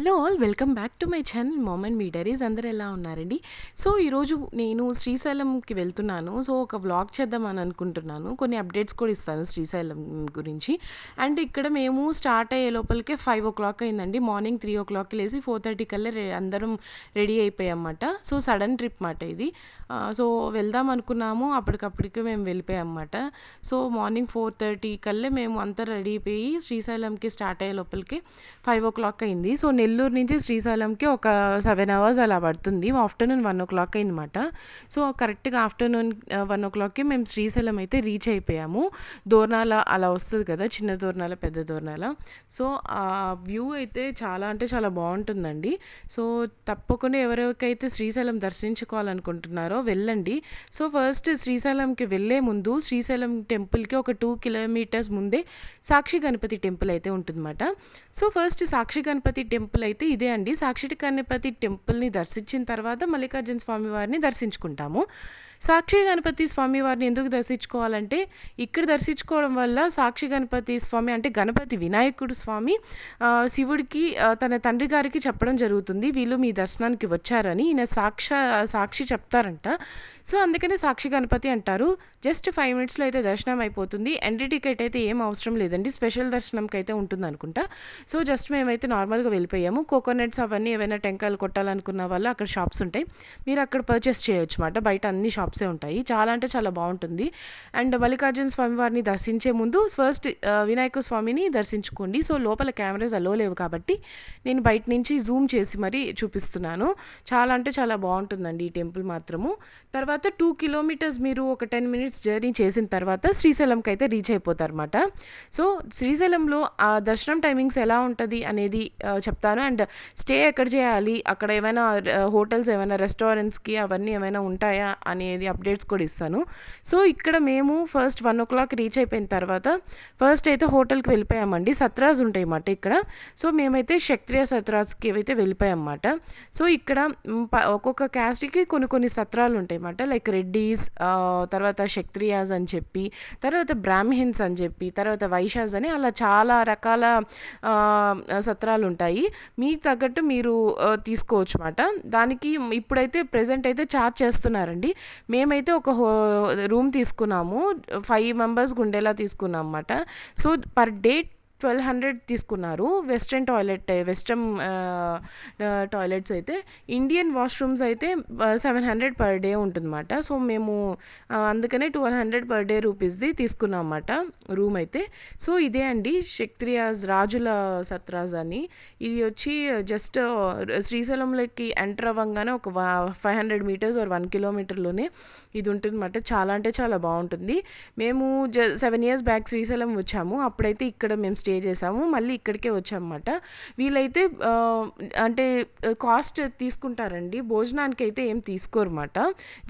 Hello all welcome back to my channel mom and me diaries. అందరూ ఎలా ఉన్నారండి? So ఈరోజు నేను శ్రీశైలంకి వెళ్తున్నాను. సో ఒక వ్లాగ్ చేద్దామని అనుకుంటున్నాను. కొన్ని అప్డేట్స్ కూడా ఇస్తాను శ్రీశైలం గురించి. అండ్ ఇక్కడ మేము స్టార్ట్ అయ్యే లోపలికే 5 o'clock అయిందండి. మార్నింగ్ 3 o'clock లేసి 4:30 కల్లా అందరం రెడీ అయిపోయామన్నమాట. సో సడన్ ట్రిప్ మాట ఇది. సో వెళ్దాం అనుకున్నాము, అప్పటికప్పటికే మేము వెళ్ళిపోయామన్నమాట. సో మార్నింగ్ 4:30 కల్లా మేము అంతా రెడీ అయిపోయి శ్రీశైలంకి స్టార్ట్ అయ్యే లోపలికి 5 o'clock అయింది. సో నెల్లూరు నుంచి శ్రీశైలంకి ఒక 7 hours అలా పడుతుంది. ఆఫ్టర్నూన్ 1 o'clock అయిందన్నమాట. సో కరెక్ట్గా ఆఫ్టర్నూన్ 1 o'clockకి మేము శ్రీశైలం అయితే రీచ్ అయిపోయాము. దోర్నాల అలా వస్తుంది కదా, చిన్న దోర్నాల పెద్ద దోర్నాల. సో ఆ వ్యూ అయితే చాలా అంటే చాలా బాగుంటుందండి. సో తప్పకుండా ఎవరెవరికైతే శ్రీశైలం దర్శించుకోవాలనుకుంటున్నారో వెళ్ళండి. సో ఫస్ట్ శ్రీశైలంకి వెళ్ళే ముందు శ్రీశైలం టెంపుల్కి ఒక 2 kilometers ముందే సాక్షి గణపతి టెంపుల్ అయితే ఉంటుందన్నమాట. సో ఫస్ట్ సాక్షి గణపతి టెంపుల్ అయితే ఇదే అండి. సాక్షి గణపతి టెంపుల్ని దర్శించిన తర్వాత మల్లికార్జున స్వామి వారిని దర్శించుకుంటాము. సాక్షి గణపతి స్వామి వారిని ఎందుకు దర్శించుకోవాలంటే, ఇక్కడ దర్శించుకోవడం వల్ల సాక్షి గణపతి స్వామి అంటే గణపతి వినాయకుడు స్వామి శివుడికి తన తండ్రి గారికి చెప్పడం జరుగుతుంది, వీళ్ళు మీ దర్శనానికి వచ్చారని. ఈయన సాక్షి చెప్తారంట. సో అందుకనే సాక్షి గణపతి అంటారు. జస్ట్ 5 minutesలో అయితే దర్శనం అయిపోతుంది. ఎంట్రీ టికెట్ అయితే ఏం అవసరం లేదండి, స్పెషల్ దర్శనంకి అయితే ఉంటుంది అనుకుంటా. సో జస్ట్ మేమైతే నార్మల్గా వెళ్ళిపోయాము. కోకోనట్స్ అవన్నీ ఏవైనా టెంకాయలు కొట్టాలనుకున్న వాళ్ళు అక్కడ షాప్స్ ఉంటాయి, మీరు అక్కడ పర్చేస్ చేయొచ్చు అన్నమాట. బయట అన్ని షాప్సే ఉంటాయి. చాలా అంటే చాలా బాగుంటుంది. అండ్ మల్లికార్జున స్వామి వారిని దర్శించే ముందు ఫస్ట్ వినాయక స్వామిని దర్శించుకోండి. సో లోపల కెమెరాస్ అలో లేవు కాబట్టి నేను బయట నుంచి జూమ్ చేసి మరీ చూపిస్తున్నాను. చాలా అంటే చాలా బాగుంటుందండి ఈ టెంపుల్ మాత్రము. తర్వాత 2 kilometers మీరు ఒక 10 minutes జర్నీ చేసిన తర్వాత శ్రీశైలంకి అయితే రీచ్ అయిపోతారన్నమాట. సో శ్రీశైలంలో ఆ దర్శనం టైమింగ్స్ ఎలా ఉంటుంది అనేది చెప్తాను. అండ్ స్టే ఎక్కడ చేయాలి, అక్కడ ఏమైనా హోటల్స్ ఏమైనా రెస్టారెంట్స్కి అవన్నీ ఏమైనా ఉంటాయా అనేది అప్డేట్స్ కూడా ఇస్తాను. సో ఇక్కడ మేము ఫస్ట్ 1 o'clock రీచ్ అయిపోయిన తర్వాత ఫస్ట్ అయితే హోటల్కి వెళ్ళిపోయామండి. సత్రాస్ ఉంటాయి అన్నమాట ఇక్కడ. సో మేమైతే క్షత్రియ సత్రాస్కి అయితే వెళ్ళిపోయామన్నమాట. సో ఇక్కడ ఒక్కొక్క క్యాస్ట్కి కొన్ని సత్రాలు ఉంటాయి అన్నమాట. లైక్ రెడ్డీస్, తర్వాత క్షత్రియాస్ అని చెప్పి, తర్వాత బ్రాహ్మిన్స్ అని చెప్పి, తర్వాత వైశ్యాస్ అని, అలా చాలా రకాల సత్రాలు ఉంటాయి. మీకు తగ్గట్టు మీరు తీసుకోవచ్చు అన్నమాట. దానికి ఇప్పుడైతే ప్రెజెంట్ అయితే ఛార్జ్ చేస్తున్నారండి. మేమైతే ఒక రూమ్ తీసుకున్నాము, 5 members ఉండేలా తీసుకున్నాం అన్నమాట. సో పర్ డే 1200 తీసుకున్నారు. వెస్ట్రన్ టాయిలెట్స్ అయితే, ఇండియన్ వాష్రూమ్స్ అయితే 700 per day ఉంటుందన్నమాట. సో మేము అందుకనే 1200 per day రూపీస్ది తీసుకున్నాం అన్నమాట రూమ్ అయితే. సో ఇదే అండి క్షత్రియాస్ రాజుల సత్రాస్ అని. ఇది వచ్చి జస్ట్ శ్రీశైలంలోకి ఎంటర్ అవ్వగానే ఒక 500 meters or 1 kilometerలోనే ఇది ఉంటుందన్నమాట. చాలా అంటే చాలా బాగుంటుంది. మేము 7 years బ్యాక్ శ్రీశైలం వచ్చాము, అప్పుడైతే ఇక్కడ మేము స్టే చేసాము, మళ్ళీ ఇక్కడికే వచ్చామన్నమాట. వీళ్ళైతే అంటే కాస్ట్ తీసుకుంటారండి, భోజనానికి అయితే ఏం తీసుకోరన్నమాట.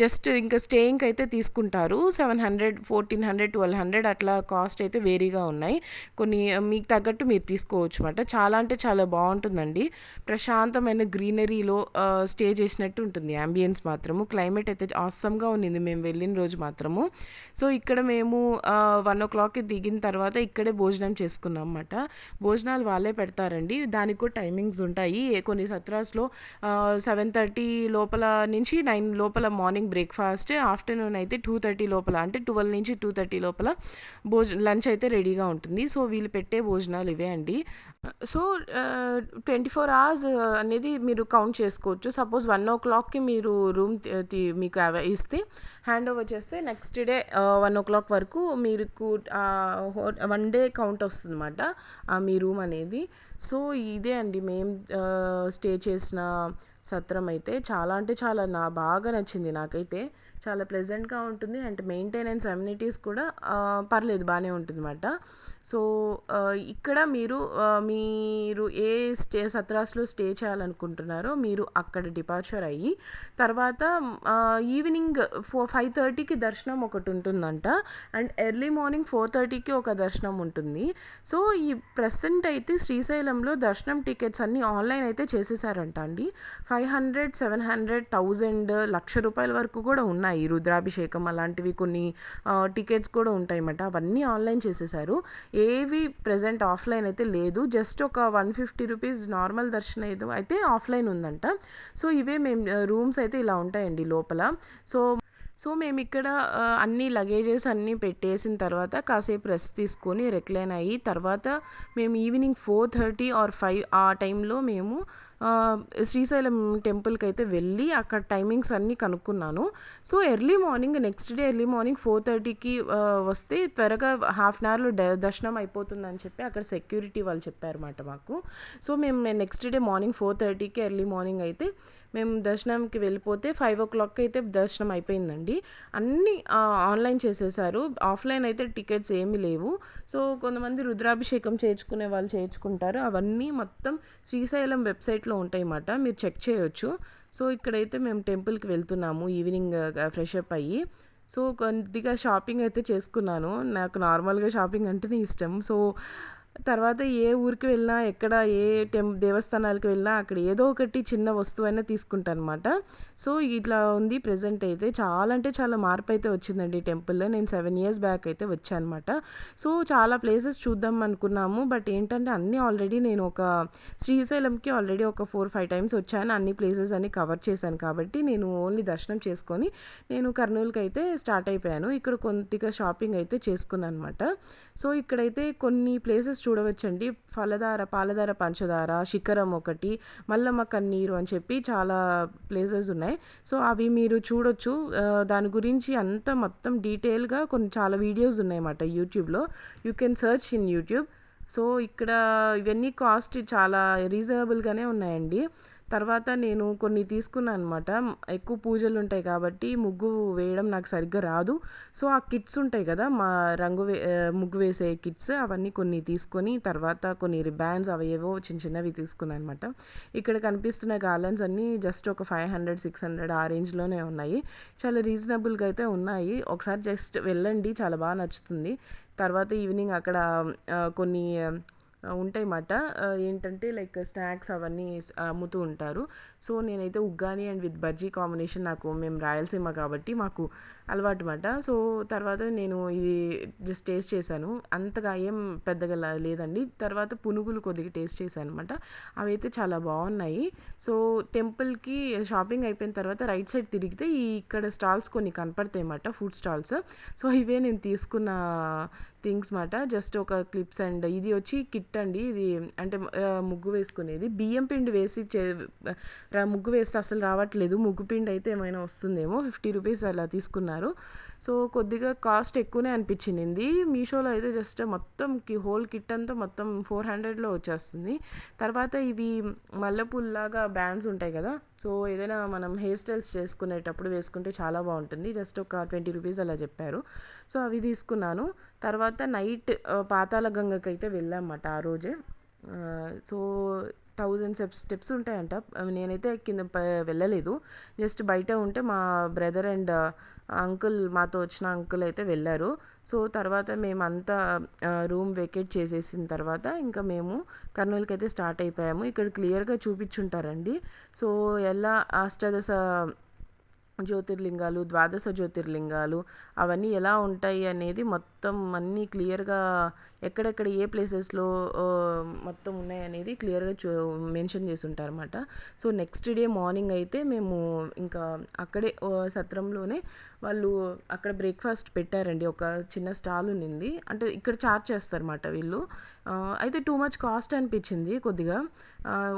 జస్ట్ ఇంకా స్టేయింగ్కి అయితే తీసుకుంటారు. 700, 1400, 1200 అట్లా కాస్ట్ అయితే వేరీగా ఉన్నాయి. కొన్ని మీకు తగ్గట్టు మీరు తీసుకోవచ్చు అన్నమాట. చాలా అంటే చాలా బాగుంటుందండి. ప్రశాంతమైన గ్రీనరీలో స్టే చేసినట్టు ఉంటుంది. యాంబియన్స్ మాత్రము, క్లైమేట్ అయితే ఆసమ్గా ఉన్నింది మేము వెళ్ళిన రోజు మాత్రము. సో ఇక్కడ మేము 1 o'clockకి దిగిన తర్వాత ఇక్కడే భోజనం చేసుకున్నాం అన్నమాట. భోజనాలు వాళ్ళే పెడతారండి, దానికి కూడా టైమింగ్స్ ఉంటాయి. కొన్ని సత్రాస్లో 7:30 లోపల నుంచి 9 లోపల మార్నింగ్ బ్రేక్ఫాస్ట్, ఆఫ్టర్నూన్ అయితే 2:30 లోపల, అంటే 12 నుంచి 2:30 లోపల లంచ్ అయితే రెడీగా ఉంటుంది. సో వీళ్ళు పెట్టే భోజనాలు ఇవే అండి. సో 24 hours అనేది మీరు కౌంట్ చేసుకోవచ్చు. సపోజ్ 1 o'clockకి మీరు రూమ్ మీకు ఇస్తే, హ్యాండ్ ఓవర్ చేస్తే నెక్స్ట్ డే 1 o'clock వరకు మీరు 1 day కౌంట్ వస్తుంది అన్నమాట మీ రూమ్ అనేది. సో ఇదే అండి మేము స్టే చేసిన సత్రం అయితే. చాలా అంటే చాలా బాగా నచ్చింది నాకైతే. చాలా ప్లెజెంట్గా ఉంటుంది. అండ్ మెయింటెనెన్స్ అమ్యూనిటీస్ కూడా పర్లేదు, బాగానే ఉంటుంది అన్నమాట. సో ఇక్కడ మీరు ఏ సత్రాస్లో స్టే చేయాలనుకుంటున్నారో మీరు అక్కడ డిపార్చర్ అయ్యి తర్వాత ఈవినింగ్ 5:30కి దర్శనం ఒకటి ఉంటుందంట. అండ్ ఎర్లీ మార్నింగ్ 4:30కి ఒక దర్శనం ఉంటుంది. సో ఈ ప్రెసెంట్ అయితే శ్రీశైలం శ్రీశైలంలో దర్శనం టికెట్స్ అన్నీ ఆన్లైన్ అయితే చేసేసారంట అండి. 500, 700, 1000, ₹1,00,000 వరకు కూడా ఉన్నాయి. రుద్రాభిషేకం అలాంటివి కొన్ని టికెట్స్ కూడా ఉంటాయన్నమాట. అవన్నీ ఆన్లైన్ చేసేసారు. ఏవి ప్రెజెంట్ ఆఫ్లైన్ అయితే లేదు. జస్ట్ ఒక ₹150 నార్మల్ దర్శనం అయితే ఆఫ్లైన్ ఉందంట. సో ఇవే మేము రూమ్స్ అయితే ఇలా ఉంటాయండి లోపల. సో మేమిక్కడ అన్ని లగేజెస్ అన్నీ పెట్టేసిన తర్వాత కాసేపు రెస్ట్ తీసుకొని రిక్లైన్ అయ్యి తర్వాత మేము ఈవినింగ్ 4:30 ఆర్ 5 ఆ టైంలో మేము శ్రీశైలం టెంపుల్కి అయితే వెళ్ళి అక్కడ టైమింగ్స్ అన్నీ కనుక్కున్నాను. So next day early morning 4:30కి వస్తే త్వరగా హాఫ్ అన్ అవర్లో దర్శనం అయిపోతుందని చెప్పి అక్కడ సెక్యూరిటీ వాళ్ళు చెప్పారన్నమాట మాకు. సో మేము నెక్స్ట్ డే మార్నింగ్ 4:30కి ఎర్లీ మార్నింగ్ అయితే మేము దర్శనంకి వెళ్ళిపోతే 5 o'clock అయితే దర్శనం అయిపోయిందండి. అన్నీ ఆన్లైన్ చేసేసారు. ఆఫ్లైన్ అయితే టికెట్స్ ఏమీ లేవు. సో కొంతమంది రుద్రాభిషేకం చేయించుకునే వాళ్ళు చేయించుకుంటారు. అవన్నీ మొత్తం శ్రీశైలం వెబ్సైట్లో ఉంటాయన్నమాట. మీరు చెక్ చేయొచ్చు. సో ఇక్కడైతే మేము టెంపుల్కి వెళ్తున్నాము ఈవినింగ్ ఫ్రెష్ అప్ అయ్యి. సో కొద్దిగా షాపింగ్ అయితే చేసుకున్నాను. నాకు నార్మల్గా షాపింగ్ అంటేనే ఇష్టం. సో తర్వాత ఏ ఊరికి వెళ్ళినా ఎక్కడ ఏ దేవస్థానాలకు వెళ్ళినా అక్కడ ఏదో ఒకటి చిన్న వస్తువైనా తీసుకుంటాను అనమాట. సో ఇట్లా ఉంది ప్రెజెంట్ అయితే. చాలా అంటే చాలా మార్పు అయితే వచ్చిందండి టెంపుల్లో. నేను 7 years బ్యాక్ అయితే వచ్చాను అనమాట. సో చాలా ప్లేసెస్ చూద్దాం అనుకున్నాము. బట్ ఏంటంటే అన్నీ ఆల్రెడీ నేను శ్రీశైలంకి ఆల్రెడీ ఒక 4-5 times వచ్చాను. అన్ని ప్లేసెస్ అన్ని కవర్ చేశాను కాబట్టి నేను ఓన్లీ దర్శనం చేసుకొని నేను కర్నూలుకి అయితే స్టార్ట్ అయిపోయాను. ఇక్కడ కొద్దిగా షాపింగ్ అయితే చేసుకున్నాను అనమాట. సో ఇక్కడైతే కొన్ని ప్లేసెస్ చూడవచ్చండి. పాలధార పంచదార, శిఖరం ఒకటి, మల్లమ్మ కన్నీరు అని చెప్పి చాలా ప్లేసెస్ ఉన్నాయి. సో అవి మీరు చూడొచ్చు. దాని గురించి అంతా మొత్తం డీటెయిల్గా చాలా వీడియోస్ ఉన్నాయన్నమాట యూట్యూబ్లో. You can search in YouTube. So ఇక్కడ ఇవన్నీ కాస్ట్ చాలా రీజనబుల్గానే ఉన్నాయండి. తర్వాత నేను కొన్ని తీసుకున్నాను అనమాట. ఎక్కువ పూజలు ఉంటాయి కాబట్టి ముగ్గు వేయడం నాకు సరిగ్గా రాదు. సో ఆ కిట్స్ ఉంటాయి కదా, ముగ్గు వేసే కిట్స్, అవన్నీ కొన్ని తీసుకొని తర్వాత కొన్ని రిబాన్స్ అవేవో చిన్నవి తీసుకున్నాను అనమాట. ఇక్కడ కనిపిస్తున్న గార్లెన్స్ అన్నీ జస్ట్ ఒక 500, 600 ఆ రేంజ్లోనే ఉన్నాయి. చాలా రీజనబుల్గా అయితే ఉన్నాయి. ఒకసారి జస్ట్ వెళ్ళండి, చాలా బాగా నచ్చుతుంది. తర్వాత ఈవినింగ్ అక్కడ కొన్ని ఉంటాయన్నమాట. ఏంటంటే లైక్ స్నాక్స్ అవన్నీ అమ్ముతూ ఉంటారు. సో నేనైతే uggani and with bajji combination, మేము రాయలసీమ కాబట్టి మాకు అలవాటు అన్నమాట. సో తర్వాత నేను ఇది జస్ట్ టేస్ట్ చేశాను. అంతగా ఏం పెద్దగా లేదండి. తర్వాత పునుగులు కొద్దిగా టేస్ట్ చేశాను అనమాట. అవి అయితే చాలా బాగున్నాయి. సో టెంపుల్కి షాపింగ్ అయిపోయిన తర్వాత రైట్ సైడ్ తిరిగితే ఇక్కడ స్టాల్స్ కొన్ని కనపడతాయి అన్నమాట, ఫుడ్ స్టాల్స్. సో ఇవే నేను తీసుకున్న థింగ్స్ మాట. జస్ట్ ఒక క్లిప్స్ అండ్ ఇది వచ్చి కిట్ అండి. ఇది అంటే ముగ్గు వేసుకునేది. బియ్యం పిండి వేసి ముగ్గు వేస్తే అసలు రావట్లేదు. ముగ్గు పిండి అయితే ఏమైనా వస్తుందేమో. ₹50 అలా తీసుకున్నారు. సో కొద్దిగా కాస్ట్ ఎక్కువనే అనిపించింది. మీషోలో అయితే జస్ట్ మొత్తం హోల్ కిట్ అంతా మొత్తం 400లో వచ్చేస్తుంది. తర్వాత ఇవి మల్లెపూల్లాగా బ్యాండ్స్ ఉంటాయి కదా, సో ఏదైనా మనం హెయిర్ స్టైల్స్ చేసుకునేటప్పుడు వేసుకుంటే చాలా బాగుంటుంది. జస్ట్ ఒక ₹20 అలా చెప్పారు. సో అవి తీసుకున్నాను. తర్వాత నైట్ పాతాళ గంగకి అయితే వెళ్ళామన్నమాట ఆ రోజే. సో 1000 స్టెప్స్ ఉంటాయంట. నేనైతే కింద వెళ్ళలేదు. జస్ట్ బయట ఉంటే మా బ్రదర్ అండ్ మాతో వచ్చిన అంకుల్ అయితే వెళ్ళారు. సో తర్వాత మేమంతా రూమ్ వెకేట్ చేసేసిన తర్వాత ఇంకా మేము కర్నూలుకి అయితే స్టార్ట్ అయిపోయాము. ఇక్కడ క్లియర్గా చూపించుంటారండి. సో ఎలా అష్టాదశ జ్యోతిర్లింగాలు, ద్వాదశ జ్యోతిర్లింగాలు అవన్నీ ఎలా ఉంటాయి అనేది మొత్తం అన్నీ క్లియర్గా ఎక్కడెక్కడ ఏ ప్లేసెస్లో మొత్తం ఉన్నాయి అనేది క్లియర్గా మెన్షన్ చేసి ఉంటారన్నమాట. సో నెక్స్ట్ డే మార్నింగ్ అయితే మేము ఇంకా అక్కడే సత్రంలోనే వాళ్ళు అక్కడ బ్రేక్ఫాస్ట్ పెట్టారండి. ఒక చిన్న స్టాల్ ఉన్నింది. అంటే ఇక్కడ చార్జ్ చేస్తారన్నమాట వీళ్ళు. అయితే టూ మచ్ కాస్ట్ అనిపించింది కొద్దిగా.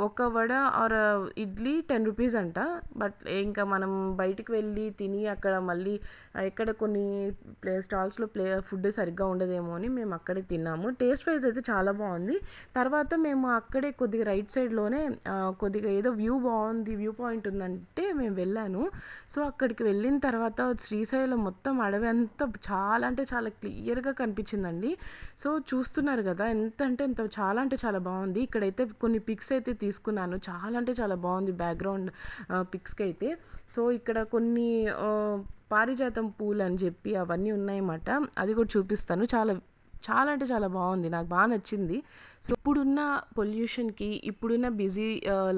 ఒక వడ ఆర్ ఇడ్లీ ₹10 అంట. బట్ ఇంకా మనం బయటికి వెళ్ళి తిని అక్కడ మళ్ళీ ఎక్కడ కొన్ని స్టాల్స్లో ఫుడ్ సరిగ్గా ఉండదేమో అని మేము అక్కడే తిన్నాము. టేస్ట్ వైజ్ అయితే చాలా బాగుంది. తర్వాత మేము అక్కడే కొద్దిగా రైట్ సైడ్లోనే కొద్దిగా ఏదో వ్యూ పాయింట్ ఉందంటే మేము వెళ్ళాను. సో అక్కడికి వెళ్ళిన తర్వాత శ్రీశైలం మొత్తం అడవి అంతా చాలా అంటే చాలా క్లియర్గా కనిపించిందండి. సో చూస్తున్నారు కదా, చాలా అంటే చాలా బాగుంది. ఇక్కడైతే కొన్ని పిక్స్ అయితే తీసుకున్నాను. చాలా అంటే చాలా బాగుంది బ్యాక్గ్రౌండ్ పిక్స్కి అయితే. సో ఇక్కడ కొన్ని పారిజాతం పూలు అని చెప్పి అవన్నీ ఉన్నాయన్నమాట. అది కూడా చూపిస్తాను. చాలా చాలా అంటే చాలా బాగుంది, నాకు బాగా నచ్చింది. సో ఇప్పుడున్న పొల్యూషన్కి, ఇప్పుడున్న బిజీ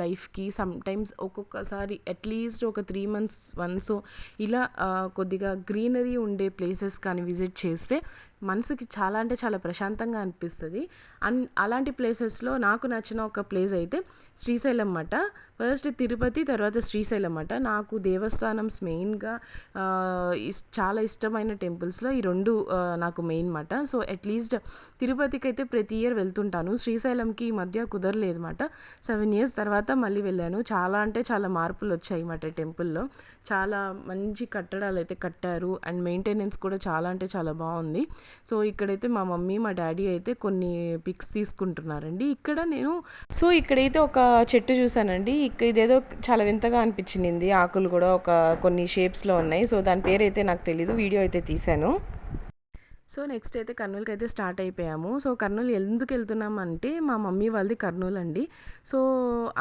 లైఫ్కి సమ్టైమ్స్ ఒక్కొక్కసారి అట్లీస్ట్ ఒక 3 months వన్స్ ఇలా కొద్దిగా గ్రీనరీ ఉండే ప్లేసెస్ కానీ విజిట్ చేస్తే మనసుకి చాలా అంటే చాలా ప్రశాంతంగా అనిపిస్తుంది. అలాంటి ప్లేసెస్లో నాకు నచ్చిన ఒక ప్లేస్ అయితే శ్రీశైలం అన్నమాట. ఫస్ట్ తిరుపతి, తర్వాత శ్రీశైలం అన్నమాట. నాకు దేవస్థానమ్స్ మెయిన్గా చాలా ఇష్టమైన టెంపుల్స్లో ఈ రెండు నాకు మెయిన్ అన్నమాట. సో అట్లీస్ట్ తిరుపతికి అయితే ప్రతి ఇయర్ వెళ్తుంటాను. శ్రీశైలంకి ఈ మధ్య కుదరలేదు అన్నమాట. 7 years తర్వాత మళ్ళీ వెళ్ళాను. చాలా అంటే చాలా మార్పులు వచ్చాయి అన్నమాట టెంపుల్లో. చాలా మంచి కట్టడాలు అయితే కట్టారు, అండ్ మెయింటెనెన్స్ కూడా చాలా అంటే చాలా బాగుంది. సో ఇక్కడైతే మా మమ్మీ మా డాడీ అయితే కొన్ని పిక్స్ తీసుకుంటున్నారండి. ఇక్కడైతే ఒక చెట్టు చూసానండి. ఇదేదో చాలా వింతగా అనిపించింది. ఆకులు కూడా కొన్ని షేప్స్లో ఉన్నాయి. సో దాని పేరు అయితే నాకు తెలీదు, వీడియో అయితే తీశాను. సో నెక్స్ట్ అయితే కర్నూలుకి అయితే స్టార్ట్ అయిపోయాము. సో కర్నూలు ఎందుకు వెళ్తున్నాం అంటే మా మమ్మీ వాళ్ళది కర్నూలు అండి. సో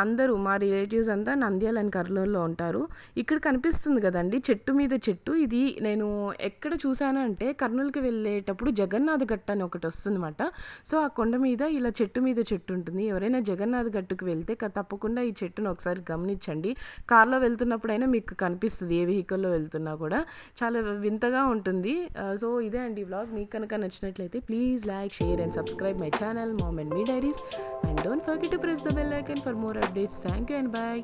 అందరూ మా రిలేటివ్స్ అంతా నంద్యాల అండ్ కర్నూలులో ఉంటారు. ఇక్కడ కనిపిస్తుంది కదండి చెట్టు మీద చెట్టు, ఇది నేను ఎక్కడ చూసాను అంటే కర్నూలుకి వెళ్ళేటప్పుడు జగన్నాథ్ గట్టు అని ఒకటి వస్తుందన్నమాట. సో ఆ కొండ మీద ఇలా చెట్టు మీద చెట్టు ఉంటుంది. ఎవరైనా జగన్నాథ్ గట్టుకు వెళ్తే తప్పకుండా ఈ చెట్టును ఒకసారి గమనించండి. కార్లో వెళ్తున్నప్పుడైనా మీకు కనిపిస్తుంది, ఏ వెహికల్లో వెళ్తున్నా కూడా. చాలా వింతగా ఉంటుంది. సో ఇదే అండి వ్లాగ్. మీకు కనుక నచ్చినట్లయితే please like, share and subscribe my channel Mom and Me Diaries, and don't forget to press the bell icon for more updates. Thank you and bye.